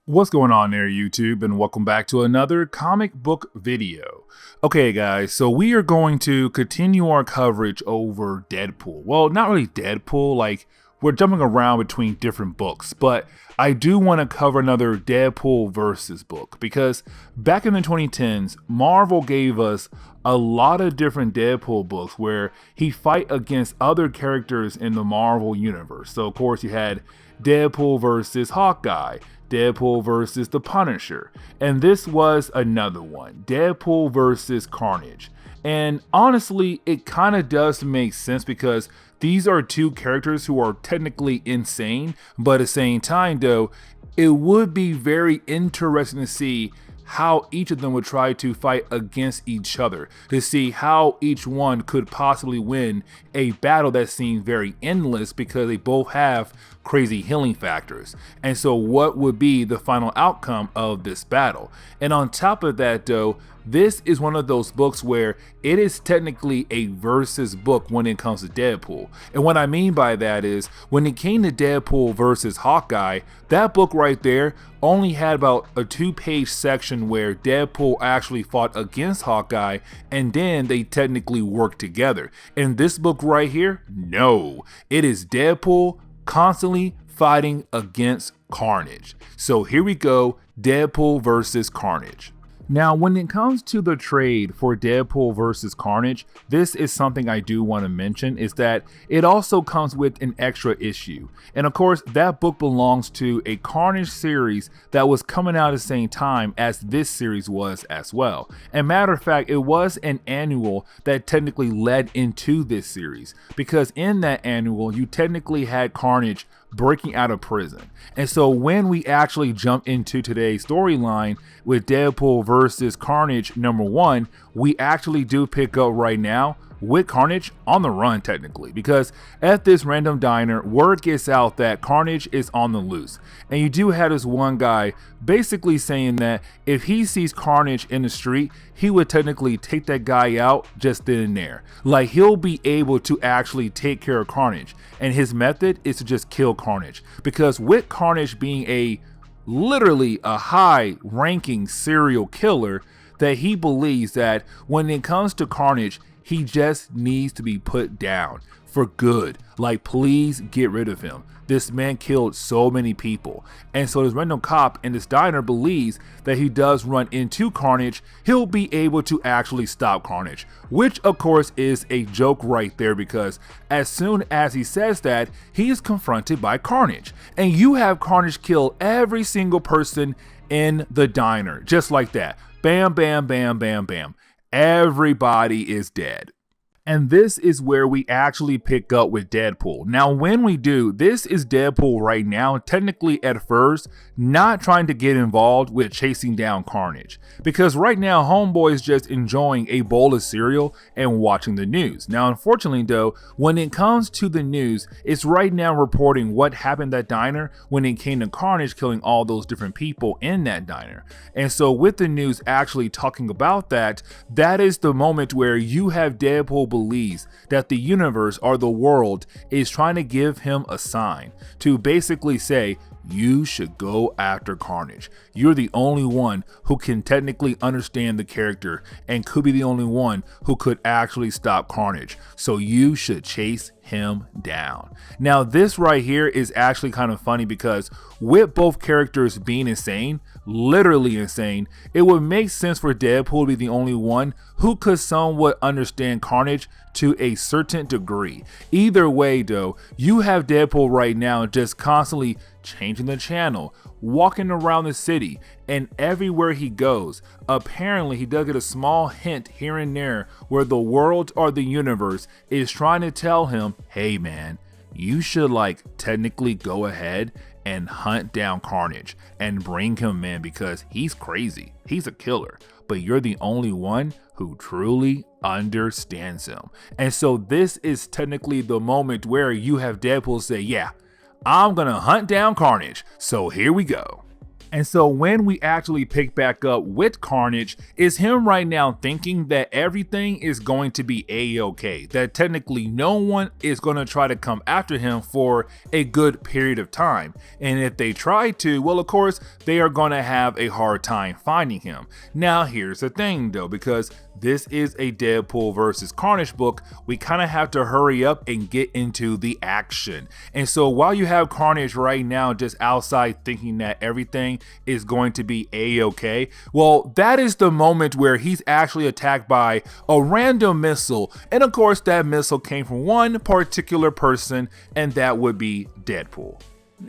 What's going on there, YouTube, and welcome back to another comic book video. Okay, guys, so we are going to continue our coverage over Deadpool. Well, not really Deadpool, like we're jumping around between different books, but I do want to cover another Deadpool versus book because back in the 2010s, Marvel gave us a lot of different Deadpool books where he fight against other characters in the Marvel universe. So, of course, you had Deadpool versus Hawkeye, Deadpool versus the Punisher, and this was another one, Deadpool versus Carnage. And honestly, it kind of does make sense because these are two characters who are technically insane, but at the same time though, it would be very interesting to see how each of them would try to fight against each other, to see how each one could possibly win a battle that seems very endless because they both have crazy healing factors. And so what would be the final outcome of this battle? And on top of that though, this is one of those books where it is technically a versus book when it comes to Deadpool. And what I mean by that is when it came to Deadpool versus Hawkeye, that book right there only had about a 2-page section where Deadpool actually fought against Hawkeye and then they technically worked together. In this book right here, no, it is Deadpool constantly fighting against Carnage. So here we go, Deadpool versus Carnage. Now, when it comes to the trade for Deadpool versus Carnage, this is something I do want to mention, is that it also comes with an extra issue. And of course, that book belongs to a Carnage series that was coming out at the same time as this series was as well. And matter of fact, it was an annual that technically led into this series, because in that annual, you technically had Carnage breaking out of prison. And so when we actually jump into today's storyline with Deadpool versus Carnage #1, we actually do pick up right now with Carnage on the run technically, because at this random diner, word gets out that Carnage is on the loose. And you do have this one guy basically saying that if he sees Carnage in the street, he would technically take that guy out just then and there. Like, he'll be able to actually take care of Carnage. And his method is to just kill Carnage, because with Carnage being literally a high ranking serial killer, that he believes that when it comes to Carnage, he just needs to be put down for good. Like, please get rid of him. This man killed so many people. And so this random cop in this diner believes that he does run into Carnage, he'll be able to actually stop Carnage. Which of course is a joke right there, because as soon as he says that, he is confronted by Carnage. And you have Carnage kill every single person in the diner. Just like that. Bam, bam, bam, bam, bam. Everybody is dead. And this is where we actually pick up with Deadpool. Now, when we do, this is Deadpool right now, technically at first, not trying to get involved with chasing down Carnage. Because right now, Homeboy is just enjoying a bowl of cereal and watching the news. Now, unfortunately though, when it comes to the news, it's right now reporting what happened at that diner when it came to Carnage killing all those different people in that diner. And so with the news actually talking about that, that is the moment where you have Deadpool believes that the universe or the world is trying to give him a sign to basically say, you should go after Carnage. You're the only one who can technically understand the character and could be the only one who could actually stop Carnage. So you should chase him down. Now, this right here is actually kind of funny because with both characters being insane, literally insane, it would make sense for Deadpool to be the only one who could somewhat understand Carnage to a certain degree. Either way though, you have Deadpool right now just constantly changing the channel, walking around the city, and everywhere he goes, apparently he does get a small hint here and there where the world or the universe is trying to tell him, hey man, you should like technically go ahead and hunt down Carnage and bring him in because he's crazy. He's a killer, but you're the only one who truly understands him. And so this is technically the moment where you have Deadpool say, yeah, I'm gonna hunt down Carnage. So here we go. And so when we actually pick back up with Carnage, is him right now thinking that everything is going to be a-okay, that technically no one is going to try to come after him for a good period of time. And if they try to, well, of course, they are going to have a hard time finding him. Now, here's the thing though, because this is a Deadpool versus Carnage book, we kind of have to hurry up and get into the action. And so while you have Carnage right now just outside thinking that everything is going to be a-okay, well, that is the moment where he's actually attacked by a random missile. And of course, that missile came from one particular person, and that would be Deadpool.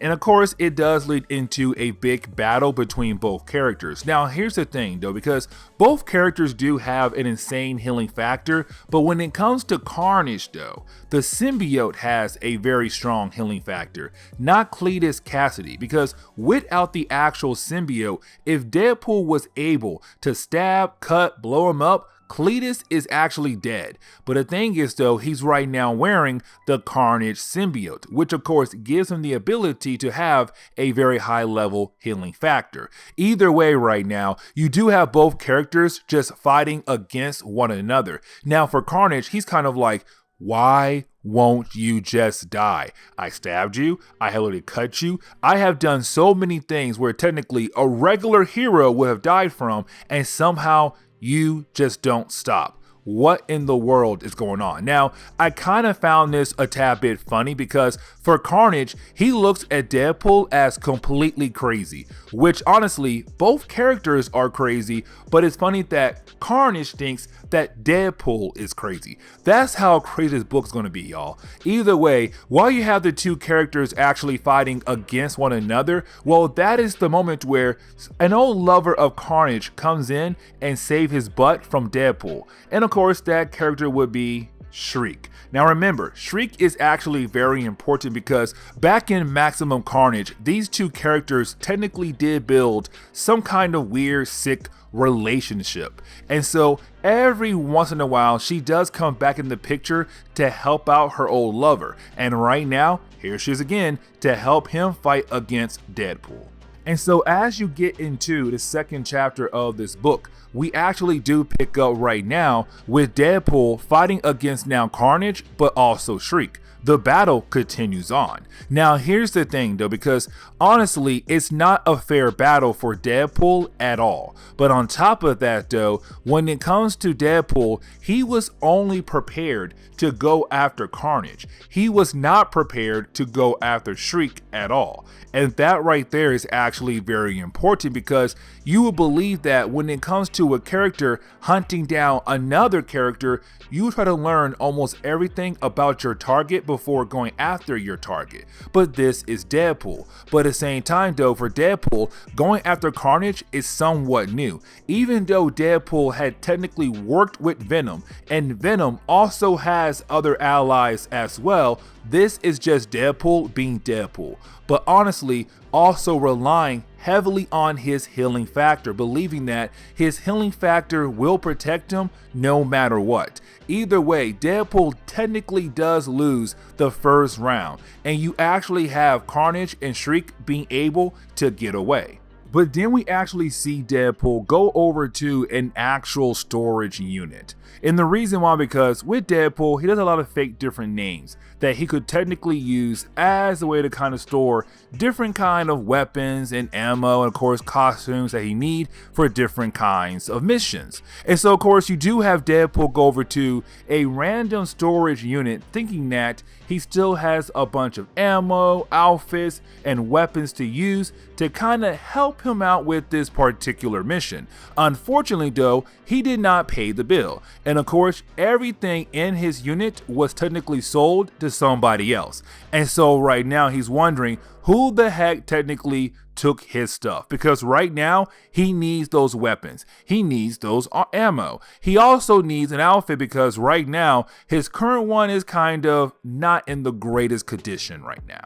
And of course, it does lead into a big battle between both characters. Now, here's the thing though, because both characters do have an insane healing factor, but when it comes to Carnage though, the symbiote has a very strong healing factor, not Cletus Cassidy, because without the actual symbiote, if Deadpool was able to stab, cut, blow him up, Cletus is actually dead. But the thing is though, he's right now wearing the Carnage symbiote, which of course gives him the ability to have a very high level healing factor. Either way right now, you do have both characters just fighting against one another. Now for Carnage, he's kind of like, why won't you just die? I stabbed you, I literally cut you, I have done so many things where technically a regular hero would have died from, and somehow you just don't stop. What in the world is going on? Now, I kind of found this a tad bit funny because for Carnage, he looks at Deadpool as completely crazy, which honestly, both characters are crazy, but it's funny that Carnage thinks that Deadpool is crazy. That's how crazy this book's going to be, y'all. Either way, while you have the two characters actually fighting against one another, well, that is the moment where an old lover of Carnage comes in and saves his butt from Deadpool. And of course, that character would be Shriek. Now remember, Shriek is actually very important because back in Maximum Carnage, these two characters technically did build some kind of weird, sick relationship. And so every once in a while, she does come back in the picture to help out her old lover. And right now, here she is again to help him fight against Deadpool. And so as you get into the second chapter of this book, we actually do pick up right now with Deadpool fighting against now Carnage, but also Shriek. The battle continues on. Now here's the thing though, because honestly, it's not a fair battle for Deadpool at all. But on top of that though, when it comes to Deadpool, he was only prepared to go after Carnage. He was not prepared to go after Shriek at all. And that right there is actually very important because you will believe that when it comes to a character hunting down another character, you try to learn almost everything about your target before going after your target. But this is Deadpool. But at the same time though, for Deadpool, going after Carnage is somewhat new. Even though Deadpool had technically worked with Venom, and Venom also has other allies as well, this is just Deadpool being Deadpool. But honestly, also relying heavily on his healing factor, believing that his healing factor will protect him no matter what. Either way, Deadpool technically does lose the first round, and you actually have Carnage and Shriek being able to get away. But then we actually see Deadpool go over to an actual storage unit. And the reason why, because with Deadpool, he does a lot of fake different names that he could technically use as a way to kind of store different kind of weapons and ammo, and of course costumes that he need for different kinds of missions. And so of course you do have Deadpool go over to a random storage unit thinking that he still has a bunch of ammo, outfits, and weapons to use to kind of help him out with this particular mission. Unfortunately though, he did not pay the bill. And of course, everything in his unit was technically sold to somebody else. And so right now he's wondering who the heck technically took his stuff, because right now he needs those weapons, he needs those ammo, he also needs an outfit because right now his current one is kind of not in the greatest condition right now.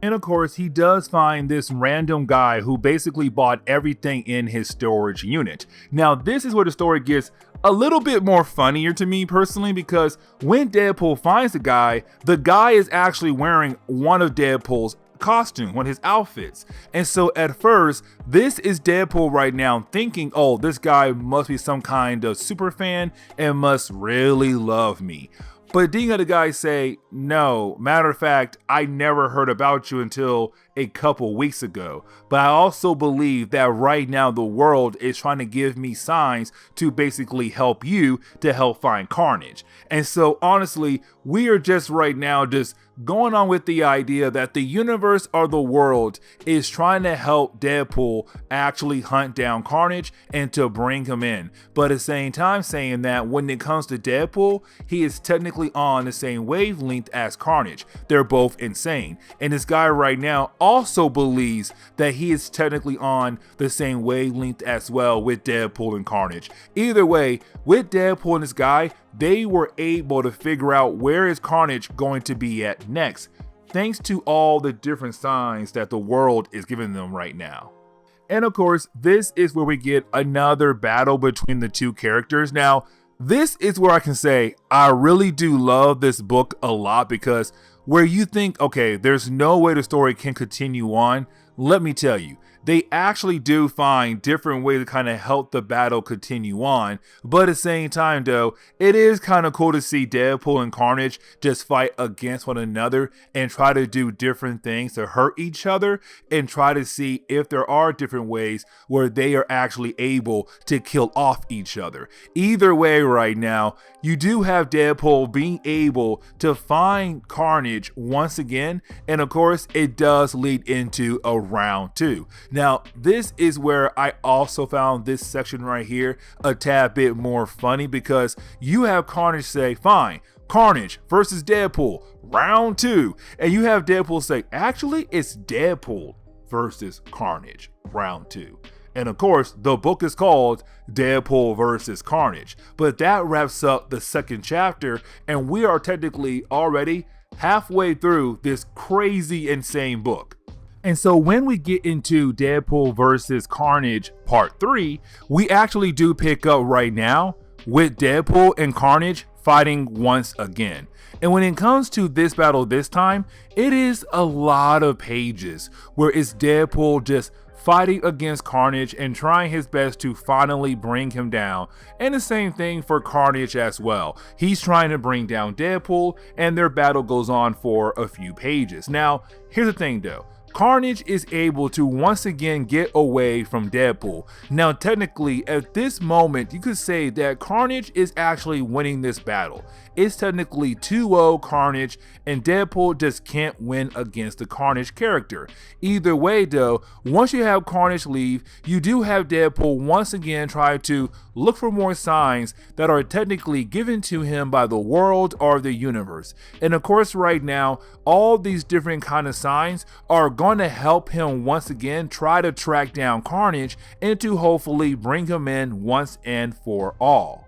And of course, he does find this random guy who basically bought everything in his storage unit. Now, this is where the story gets a little bit more funnier to me personally, because when Deadpool finds the guy is actually wearing one of Deadpool's costume, his outfits. And so at first, this is Deadpool right now thinking, oh, this guy must be some kind of super fan and must really love me. But then the guys say, no, matter of fact, I never heard about you until a couple weeks ago. But I also believe that right now the world is trying to give me signs to basically help you to help find Carnage. And so honestly, we are just right now just going on with the idea that the universe or the world is trying to help Deadpool actually hunt down Carnage and to bring him in. But at the same time saying that when it comes to Deadpool, he is technically on the same wavelength as Carnage. They're both insane. And this guy right now also believes that he is technically on the same wavelength as well with Deadpool and Carnage. Either way, with Deadpool and this guy, they were able to figure out where is Carnage going to be at next, thanks to all the different signs that the world is giving them right now. And of course, this is where we get another battle between the two characters. Now, this is where I can say I really do love this book a lot, because where you think, okay, there's no way the story can continue on, let me tell you, they actually do find different ways to kind of help the battle continue on. But at the same time though, it is kind of cool to see Deadpool and Carnage just fight against one another and try to do different things to hurt each other and try to see if there are different ways where they are actually able to kill off each other. Either way right now, you do have Deadpool being able to find Carnage once again, and of course it does lead into a round 2. Now, this is where I also found this section right here a tad bit more funny, because you have Carnage say, fine, Carnage versus Deadpool, round 2. And you have Deadpool say, actually, it's Deadpool versus Carnage, round 2. And of course, the book is called Deadpool vs. Carnage. But that wraps up the second chapter, and we are technically already halfway through this crazy, insane book. And so when we get into Deadpool vs. Carnage part 3, we actually do pick up right now with Deadpool and Carnage fighting once again. And when it comes to this battle this time, it is a lot of pages where it's Deadpool just fighting against Carnage and trying his best to finally bring him down. And the same thing for Carnage as well. He's trying to bring down Deadpool, and their battle goes on for a few pages. Now, here's the thing though. Carnage is able to once again get away from Deadpool. Now technically at this moment you could say that Carnage is actually winning this battle. It's technically 2-0 Carnage, and Deadpool just can't win against the Carnage character. Either way though, once you have Carnage leave, you do have Deadpool once again try to look for more signs that are technically given to him by the world or the universe. And of course right now, all these different kind of signs are going to help him once again try to track down Carnage and to hopefully bring him in once and for all.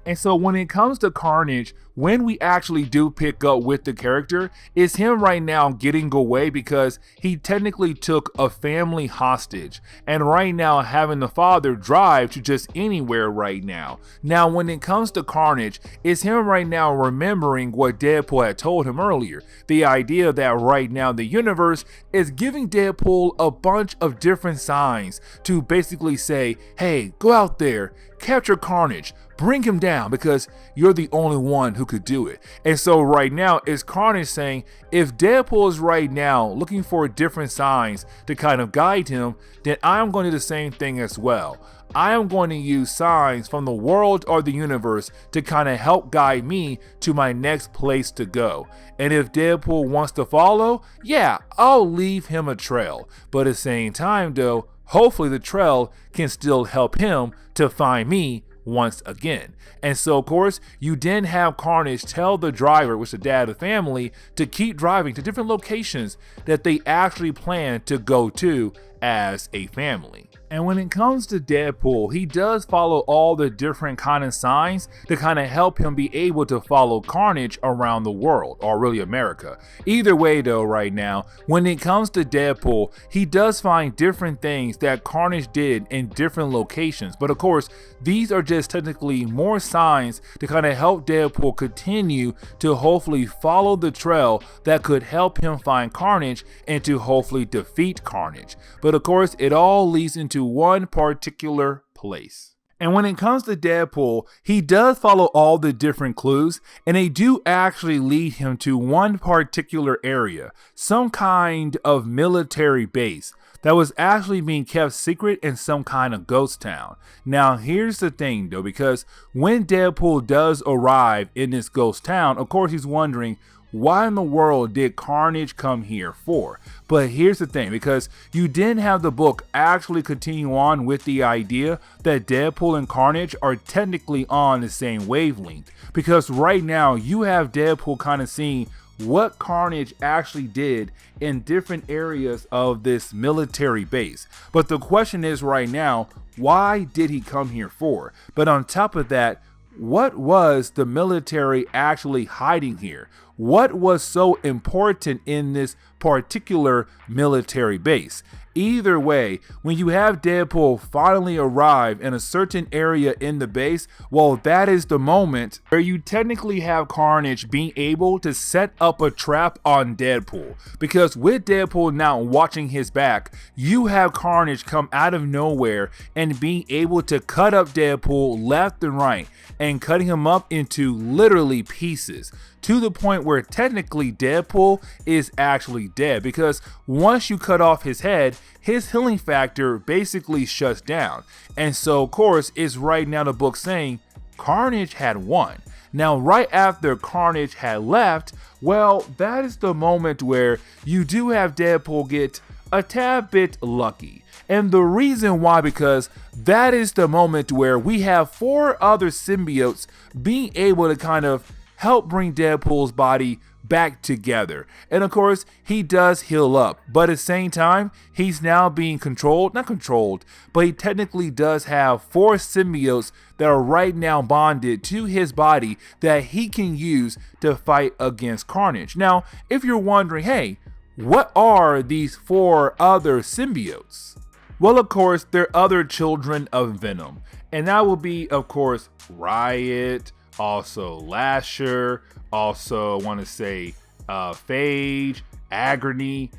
And so when it comes to Carnage, when we actually do pick up with the character, it's him right now getting away because he technically took a family hostage, and right now having the father drive to just anywhere right now. Now when it comes to Carnage, it's him right now remembering what Deadpool had told him earlier. The idea that right now the universe is giving Deadpool a bunch of different signs to basically say, hey, go out there, capture Carnage, bring him down, because you're the only one who could do it. And so right now it's Carnage saying, if Deadpool is right now looking for different signs to kind of guide him, then I'm going to do the same thing as well. I am going to use signs from the world or the universe to kind of help guide me to my next place to go. And if Deadpool wants to follow, yeah, I'll leave him a trail. But at the same time though, hopefully the trail can still help him to find me once again. And so of course you then have Carnage tell the driver, which is the dad of the family, to keep driving to different locations that they actually plan to go to as a family. And when it comes to Deadpool, he does follow all the different kind of signs to kind of help him be able to follow Carnage around the world, or really America. Either way though, right now, when it comes to Deadpool, he does find different things that Carnage did in different locations. But of course, these are just technically more signs to kind of help Deadpool continue to hopefully follow the trail that could help him find Carnage and to hopefully defeat Carnage. But of course, it all leads into one particular place. And when it comes to Deadpool, he does follow all the different clues, and they do actually lead him to one particular area, some kind of military base that was actually being kept secret in some kind of ghost town. Now here's the thing though, because when Deadpool does arrive in this ghost town, of course he's wondering, why in the world did Carnage come here for? But here's the thing, because you didn't have the book actually continue on with the idea that Deadpool and Carnage are technically on the same wavelength. Because right now you have Deadpool kind of seeing what Carnage actually did in different areas of this military base. But the question is right now, why did he come here for? But on top of that, what was the military actually hiding here? What was so important in this particular military base? Either way, when you have Deadpool finally arrive in a certain area in the base, well, that is the moment where you technically have Carnage being able to set up a trap on Deadpool. Because with Deadpool now watching his back, you have Carnage come out of nowhere and being able to cut up Deadpool left and right and cutting him up into literally pieces, to the point where technically Deadpool is actually dead, because once you cut off his head, his healing factor basically shuts down. And so of course it's right now the book saying Carnage had won. Now right after Carnage had left, well, that is the moment where you do have Deadpool get a tad bit lucky. And the reason why, because that is the moment where we have 4 other symbiotes being able to kind of help bring Deadpool's body back together. And of course, he does heal up, but at the same time, he's now being not controlled, but he technically does have 4 symbiotes that are right now bonded to his body that he can use to fight against Carnage. Now, if you're wondering, hey, what are these 4 other symbiotes? Well, of course, they're other children of Venom, and that will be, of course, Riot, also Lasher, also I want to say Phage, Agony.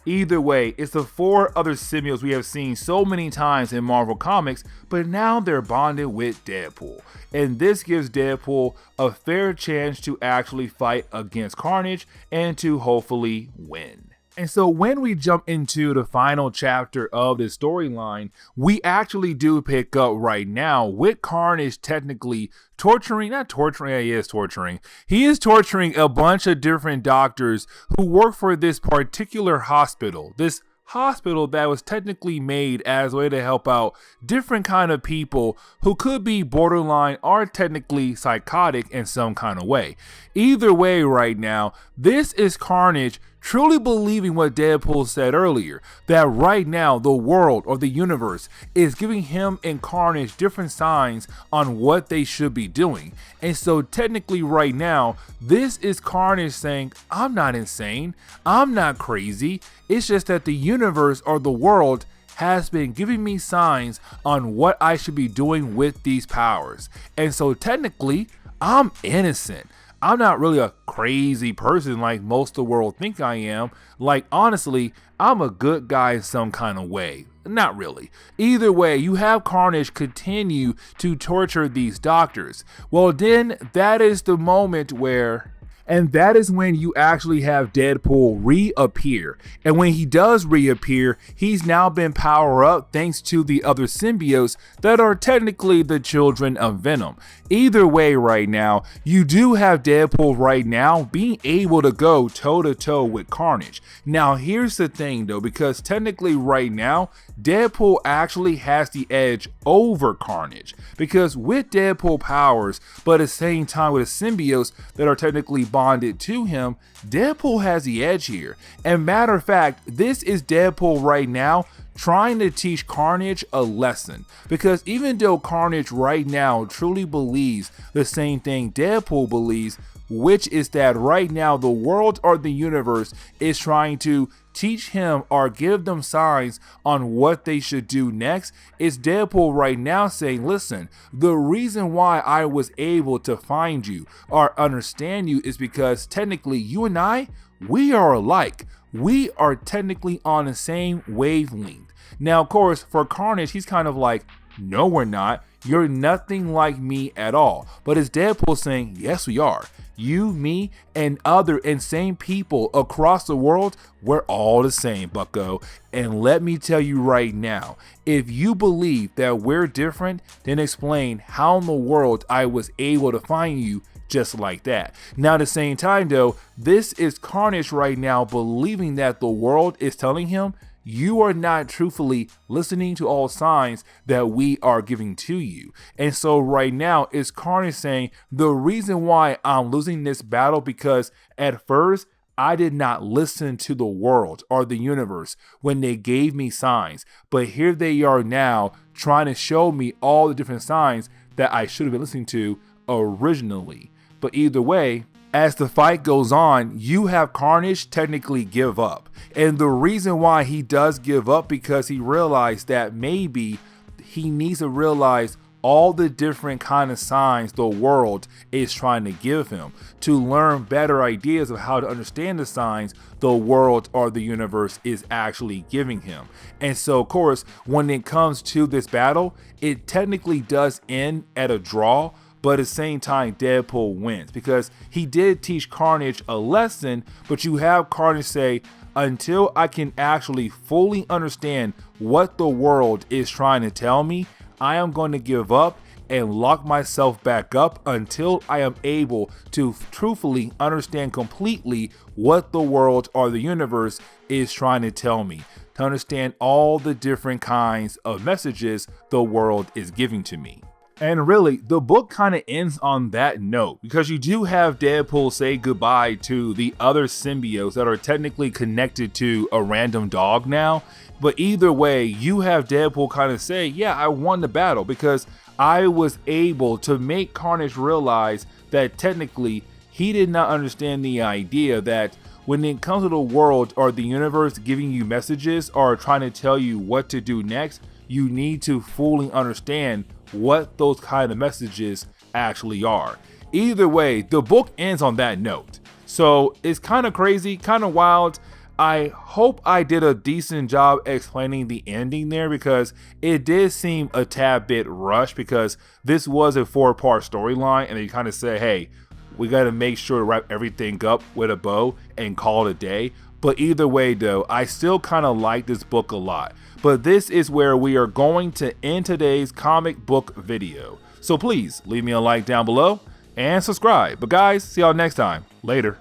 Either way, it's the 4 other symbiotes we have seen so many times in Marvel Comics, but now they're bonded with Deadpool. And this gives Deadpool a fair chance to actually fight against Carnage and to hopefully win. And so when we jump into the final chapter of this storyline, we actually do pick up right now with Carnage technically he is torturing a bunch of different doctors who work for this particular hospital. This hospital that was technically made as a way to help out different kind of people who could be borderline or technically psychotic in some kind of way. Either way right now, this is Carnage truly believing what Deadpool said earlier, that right now the world or the universe is giving him and Carnage different signs on what they should be doing. And so technically right now, this is Carnage saying, I'm not insane, I'm not crazy, it's just that the universe or the world has been giving me signs on what I should be doing with these powers. And so technically, I'm innocent. I'm not really a crazy person like most of the world think I am. Like, honestly, I'm a good guy in some kind of way. Not really. Either way, you have Carnage continue to torture these doctors. Well, then that is the moment where... And that is when you actually have Deadpool reappear. And when he does reappear, he's now been powered up thanks to the other symbiotes that are technically the children of Venom. Either way right now, you do have Deadpool right now being able to go toe to toe with Carnage. Now here's the thing though, because technically right now, Deadpool actually has the edge over Carnage. Because with Deadpool powers, but at the same time with the symbiotes that are technically bonded to him, Deadpool has the edge here. And matter of fact, this is Deadpool right now trying to teach Carnage a lesson, because even though Carnage right now truly believes the same thing Deadpool believes, which is that right now the world or the universe is trying to teach him or give them signs on what they should do next, is Deadpool right now saying, listen, the reason why I was able to find you or understand you is because technically you and I, we are alike. We are technically on the same wavelength. Now, of course, for Carnage, he's kind of like, no, we're not. You're nothing like me at all. But it's Deadpool saying, yes, we are. You, me, and other insane people across the world, we're all the same, bucko. And let me tell you right now, if you believe that we're different, then explain how in the world I was able to find you just like that. Now, at the same time, though, this is Carnage right now believing that the world is telling him, you are not truthfully listening to all signs that we are giving to you. And so right now it's Carnage saying, the reason why I'm losing this battle because at first I did not listen to the world or the universe when they gave me signs, but here they are now trying to show me all the different signs that I should have been listening to originally. But either way, as the fight goes on, you have Carnage technically give up. And the reason why he does give up, because he realized that maybe he needs to realize all the different kind of signs the world is trying to give him to learn better ideas of how to understand the signs the world or the universe is actually giving him. And so, of course, when it comes to this battle, it technically does end at a draw. But at the same time, Deadpool wins because he did teach Carnage a lesson, but you have Carnage say, until I can actually fully understand what the world is trying to tell me, I am going to give up and lock myself back up until I am able to truthfully understand completely what the world or the universe is trying to tell me, to understand all the different kinds of messages the world is giving to me. And really, the book kind of ends on that note, because you do have Deadpool say goodbye to the other symbiotes that are technically connected to a random dog now. But either way, you have Deadpool kind of say, yeah, I won the battle because I was able to make Carnage realize that technically he did not understand the idea that when it comes to the world or the universe giving you messages or trying to tell you what to do next, you need to fully understand what those kind of messages actually are. Either way, the book ends on that note. So it's kind of crazy, kind of wild. I hope I did a decent job explaining the ending there, because it did seem a tad bit rushed, because this was a 4-part storyline and they kind of said, hey, we got to make sure to wrap everything up with a bow and call it a day. But either way though, I still kind of like this book a lot. But this is where we are going to end today's comic book video. So please leave me a like down below and subscribe. But guys, see y'all next time. Later.